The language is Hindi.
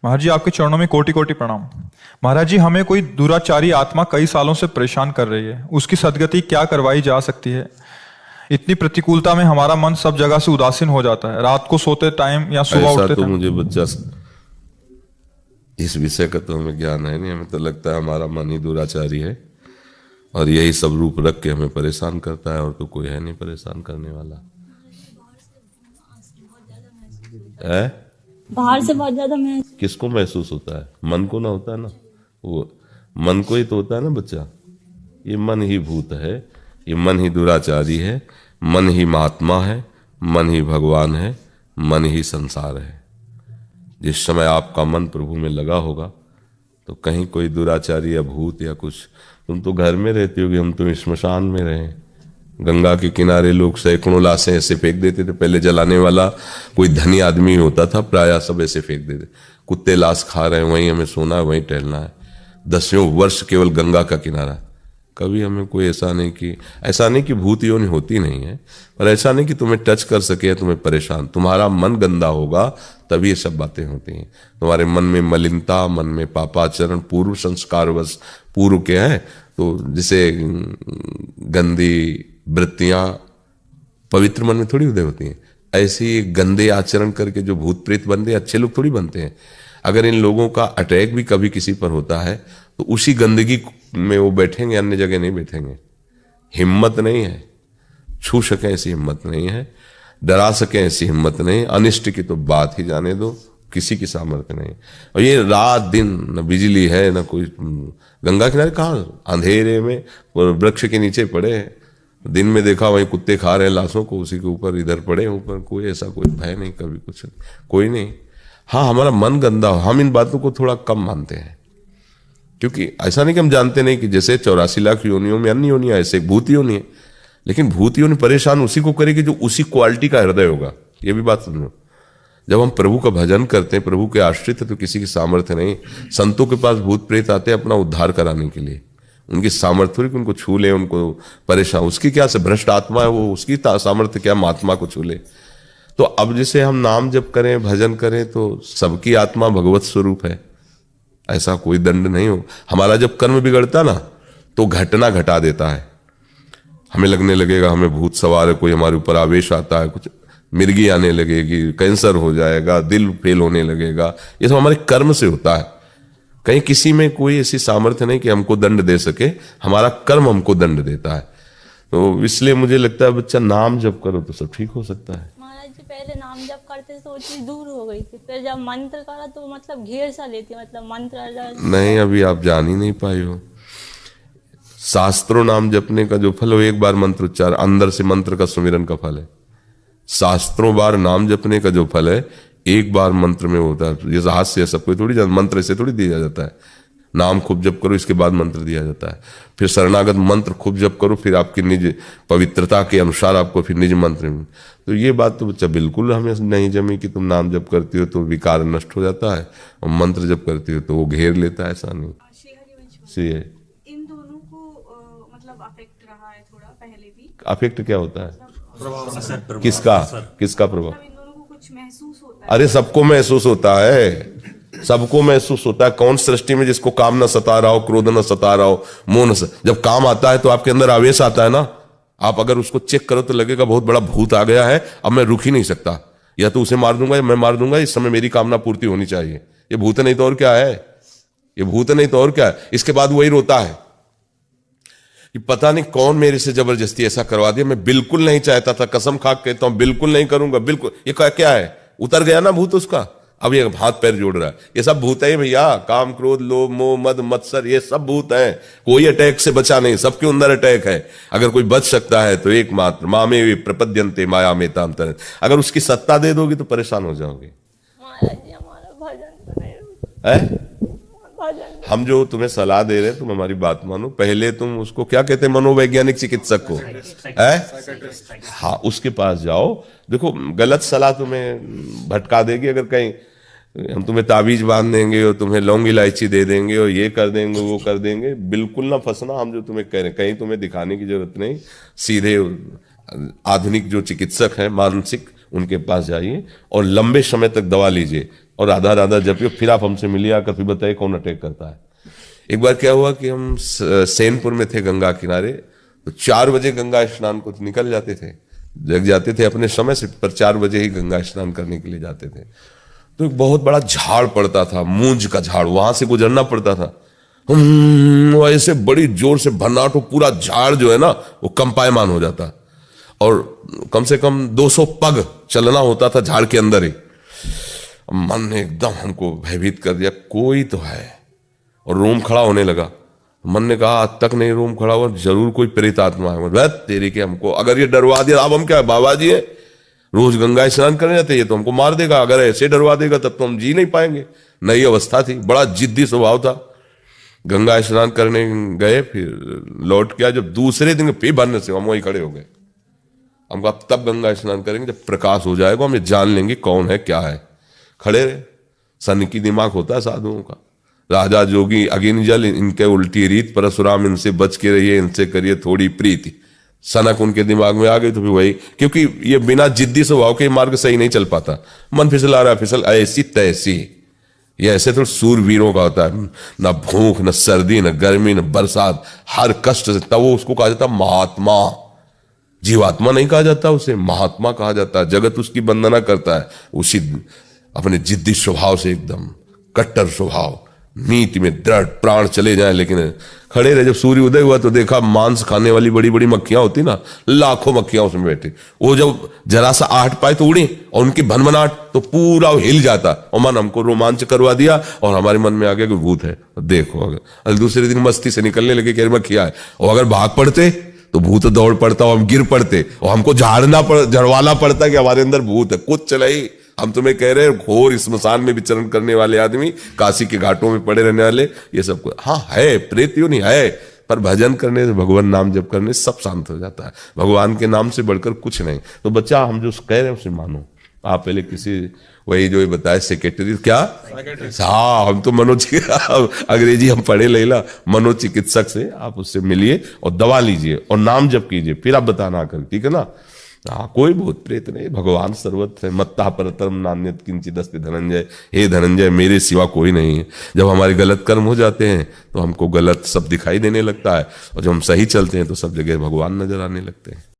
महाराज जी, आपके चरणों में कोटि कोटि प्रणाम। महाराज जी, हमें कोई दुराचारी आत्मा कई सालों से परेशान कर रही है, उसकी सद्गति क्या करवाई जा सकती है? इतनी प्रतिकूलता में हमारा मन सब जगह से उदासीन हो जाता है, रात को सोते टाइम या सुबह ऐसा उठते तो टाइम। मुझे बच्चा इस विषय का तो हमें ज्ञान है नहीं। हमें तो लगता है हमारा मन ही दुराचारी है और यही सब रूप रख के हमें परेशान करता है, और तो कोई है नहीं परेशान करने वाला है। बाहर से बहुत ज्यादा मैं किसको महसूस होता है? मन को ना होता है ना, वो मन को ही तो होता है ना बच्चा। ये मन ही भूत है, ये मन ही दुराचारी है, मन ही महात्मा है, मन ही भगवान है, मन ही संसार है। जिस समय आपका मन प्रभु में लगा होगा तो कहीं कोई दुराचारी या भूत या कुछ, तुम तो घर में रहती होगी, हम तो श्मशान में रहे। गंगा के किनारे लोग सैकड़ों लाशें ऐसे फेंक देते थे। पहले जलाने वाला कोई धनी आदमी होता था, प्रायः सब ऐसे फेंक देते। कुत्ते लाश खा रहे हैं, वहीं हमें सोना है, वहीं टहलना है। दसियों वर्ष केवल गंगा का किनारा। कभी हमें कोई ऐसा नहीं कि भूत योनि होती नहीं है, पर ऐसा नहीं कि तुम्हें टच कर सके, तुम्हें परेशान। तुम्हारा मन गंदा होगा तभी ये सब बातें होती हैं। तुम्हारे मन में मलिनता, मन में पापाचरण, पूर्व संस्कारवश पूर्व के हैं, तो जिसे गंदी वृत्तियां पवित्र मन में थोड़ी उदय होती हैं। ऐसे ही गंदे आचरण करके जो भूत प्रेत बनते हैं, अच्छे लोग थोड़ी बनते हैं। अगर इन लोगों का अटैक भी कभी किसी पर होता है तो उसी गंदगी में वो बैठेंगे, अन्य जगह नहीं बैठेंगे। हिम्मत नहीं है, छू सके ऐसी हिम्मत नहीं है, डरा सके ऐसी हिम्मत नहीं। अनिष्ट की तो बात ही जाने दो, किसी की सामर्थ्य नहीं। और ये रात दिन न बिजली है न कोई, गंगा किनारे कहाँ, अंधेरे में वृक्ष के नीचे पड़े हैं। दिन में देखा वहीं कुत्ते खा रहे हैं लाशों को, उसी के ऊपर इधर पड़े हैं ऊपर। कोई ऐसा कोई भय नहीं, कभी कुछ कोई नहीं। हाँ, हमारा मन गंदा हो, हम इन बातों को थोड़ा कम मानते हैं, क्योंकि ऐसा नहीं कि हम जानते नहीं कि जैसे 84 लाख योनियों में अन्य योनि है, ऐसे भूत योनि है। लेकिन भूत योनि परेशान उसी को करेगी जो उसी क्वालिटी का हृदय होगा। ये भी बात समझो। जब हम प्रभु का भजन करते हैं, प्रभु के आश्रित है, तो किसी की सामर्थ्य नहीं। संतों के पास भूत प्रेत आते हैं अपना उद्धार कराने के लिए। उनकी सामर्थ्य थोड़ी कि उनको छू ले, उनको परेशान, उसकी क्या से भ्रष्ट आत्मा है वो, उसकी सामर्थ्य क्या महात्मा को छू ले। तो अब जैसे हम नाम जप करें, भजन करें, तो सबकी आत्मा भगवत स्वरूप है, ऐसा कोई दंड नहीं हो। हमारा जब कर्म बिगड़ता ना तो घटना घटा देता है। हमें लगने लगेगा हमें भूत सवार है, कोई हमारे ऊपर आवेश आता है, कुछ मिर्गी आने लगेगी, कैंसर हो जाएगा, दिल फेल होने लगेगा। ये सब हमारे कर्म से होता है। कहीं किसी में कोई ऐसी सामर्थ्य नहीं कि हमको दंड दे सके, हमारा कर्म हमको दंड देता है। तो इसलिए मुझे लगता है बच्चा नाम जप करो तो सब ठीक हो सकता है। महाराज जी पहले नाम जप करते तो वो चीज दूर हो गई थी, फिर जब मंत्र करा तो मतलब घेर सा लेती, मतलब मंत्र नहीं, अभी आप जान ही नहीं पाए हो। शास्त्रों नाम जपने का जो फल हो, एक बार मंत्र उच्चार, अंदर से मंत्र का सुमिरन का फल है। शास्त्रों बार नाम जपने का जो फल है, एक बार मंत्र में होता है। जैसे हाथ से सब कोई थोड़ी मंत्र से थोड़ी दिया जाता है। नाम खूब जप करो, इसके बाद मंत्र दिया जाता है। फिर शरणागत मंत्र खूब जप करो, फिर आपकी निज पवित्रता के अनुसार आपको फिर निज मंत्र में। तो ये बात तो बच्चा बिल्कुल हमें नहीं जमी कि तुम नाम जप करती हो तो विकार नष्ट हो जाता है, और मंत्र जप करती हो तो वो घेर लेता है, ऐसा नहीं। इन दोनों को मतलब अफेक्ट रहा है थोड़ा पहले भी। अफेक्ट क्या होता है? किसका प्रभाव? इन दोनों को कुछ महसूस होता है। अरे सबको महसूस होता है, सबको महसूस होता है। कौन सृष्टि में जिसको काम न सता रहा हो, क्रोध न सता रहा हो, मोह न जब काम आता है तो आपके अंदर आवेश आता है ना। आप अगर उसको चेक करो तो लगेगा बहुत बड़ा भूत आ गया है, अब मैं रुक ही नहीं सकता, या तो उसे मार दूंगा या मैं मार दूंगा, इस समय मेरी कामना पूर्ति होनी चाहिए। ये भूत नहीं तो और क्या है, ये भूत नहीं तो और क्या है। इसके बाद वही रोता है कि पता नहीं कौन मेरे से जबरदस्ती ऐसा करवा दिया, मैं बिल्कुल नहीं चाहता था, कसम खा के कहता हूं बिल्कुल नहीं करूंगा, बिल्कुल। ये क्या है? उतर गया ना भूत उसका, अब ये हाथ पैर जोड़ रहा है। ये सब भूत है भैया, काम क्रोध लोभ मोह मद मत्सर, ये सब भूत है। कोई अटैक से बचा नहीं, सबके अंदर अटैक है। अगर कोई बच सकता है तो एकमात्र मामे वे प्रपद्यन्ते माया में ताम तरत। अगर उसकी सत्ता दे दोगे तो परेशान हो जाओगे। महाराज जी हमारा भजन तो नहीं है? हम जो तुम्हें सलाह दे रहे हैं, तुम हमारी बात मानो। पहले तुम उसको क्या कहते हैं, मनोवैज्ञानिक चिकित्सक को, है? हाँ, उसके पास जाओ। देखो, गलत सलाह तुम्हें भटका देगी। अगर कहीं हम तुम्हें ताबीज बांध देंगे और तुम्हें लौंग इलायची दे देंगे और ये कर देंगे वो कर देंगे, बिल्कुल ना फंसना। हम जो तुम्हें कह रहे हैं, कहीं तुम्हें दिखाने की जरूरत नहीं। सीधे आधुनिक जो चिकित्सक हैं मानसिक, उनके पास जाइए और लंबे समय तक दवा लीजिए। और राधा राधा जपियो, फिर आप हमसे मिलिए आकर, फिर बताइए कौन अटैक करता है। एक बार क्या हुआ कि हम सैनपुर में थे गंगा किनारे, तो 4 बजे गंगा स्नान को निकल जाते थे, जग जाते थे अपने समय से, पर 4 बजे ही गंगा स्नान करने के लिए जाते थे। तो एक बहुत बड़ा झाड़ पड़ता था, मूंज का झाड़, वहां से गुजरना पड़ता था। ऐसे बड़ी जोर से भन्नाट हो, पूरा झाड़ जो है ना वो कंपायमान हो जाता, और कम से कम 200 पग चलना होता था झाड़ के अंदर ही। मन ने एकदम हमको भयभीत कर दिया, कोई तो है, और रोम खड़ा होने लगा। मन ने कहा आज तक नहीं रोम खड़ा हुआ, जरूर कोई प्रेत आत्मा है। तेरी के हमको अगर ये डरवा दिया, अब हम क्या बाबा जी है, रोज गंगा स्नान करने जाते, ये तो हमको मार देगा, अगर ऐसे डरवा देगा तब तो हम जी नहीं पाएंगे। नई अवस्था थी, बड़ा जिद्दी स्वभाव था। गंगा स्नान करने गए, फिर लौट के जब दूसरे दिन फिर बनने से हम वहीं खड़े हो गए। हम कहा तब गंगा स्नान करेंगे जब प्रकाश हो जाएगा, हम ये जान लेंगे कौन है क्या है। खड़े रहे, सन की दिमाग होता है साधुओं का। राजा जोगी अगिन जल, इनके उल्टी रीत, परशुराम इनसे बच के रहिए, इनसे करिए थोड़ी प्रीति। सनक उनके दिमाग में आ गई, तो फिर वही, क्योंकि ये बिना जिद्दी स्वभाव के मार्ग सही नहीं चल पाता। मन फिसला रहा है, फिसल ऐसी तैसी। ये ऐसे तो सूरवीरों का होता है, ना भूख न सर्दी न गर्मी न बरसात, हर कष्ट से, तब वो उसको कहा जाता महात्मा। जीवात्मा नहीं कहा जाता उसे, महात्मा कहा जाता है। जगत उसकी वंदना करता है, उसी अपने जिद्दी स्वभाव से, एकदम कट्टर स्वभाव, नीति में दृढ़, प्राण चले जाए लेकिन खड़े रहे। जब सूर्य उदय हुआ तो देखा मांस खाने वाली बड़ी बड़ी मक्खियां होती ना, लाखों मक्खियां उसमें बैठे। वो जब जरा सा आहट पाए तो उड़ी, और उनकी भनभनाहट तो पूरा हिल जाता, और मन हमको रोमांच करवा दिया, और हमारे मन में आ गया कि भूत है। देखो अगर दूसरे दिन मस्ती से निकलने लगे कि मक्खियां है, और अगर भाग पड़ते तो भूत दौड़ पड़ता, और हम गिर पड़ते, और हमको झड़वाना पड़ता कि हमारे अंदर भूत है। कुछ चलाई, हम तुम्हें कह रहे हैं घोर स्मशान में विचरण करने वाले आदमी, काशी के घाटों में पड़े रहने वाले, ये सब कुछ हाँ है, प्रेत क्यों नहीं है, पर भजन करने से, भगवान नाम जप करने से सब शांत हो जाता है। भगवान के नाम से बढ़कर कुछ नहीं। तो बच्चा हम जो कह रहे हैं उसे मानो। आप पहले किसी वही जो बताए सेक्रेटरी क्या, हाँ हम तो अंग्रेजी हम पढ़े लेला, मनोचिकित्सक से आप उससे मिलिए और दवा लीजिए और नाम जप कीजिए, फिर आप बताना कर, ठीक है ना। हाँ कोई भूत प्रेत नहीं, भगवान सर्वत्र है। मत्ता परतरम नान्यत किंचिदस्ति धनंजय, हे धनंजय मेरे सिवा कोई नहीं है। जब हमारे गलत कर्म हो जाते हैं तो हमको गलत सब दिखाई देने लगता है, और जब हम सही चलते हैं तो सब जगह भगवान नजर आने लगते हैं।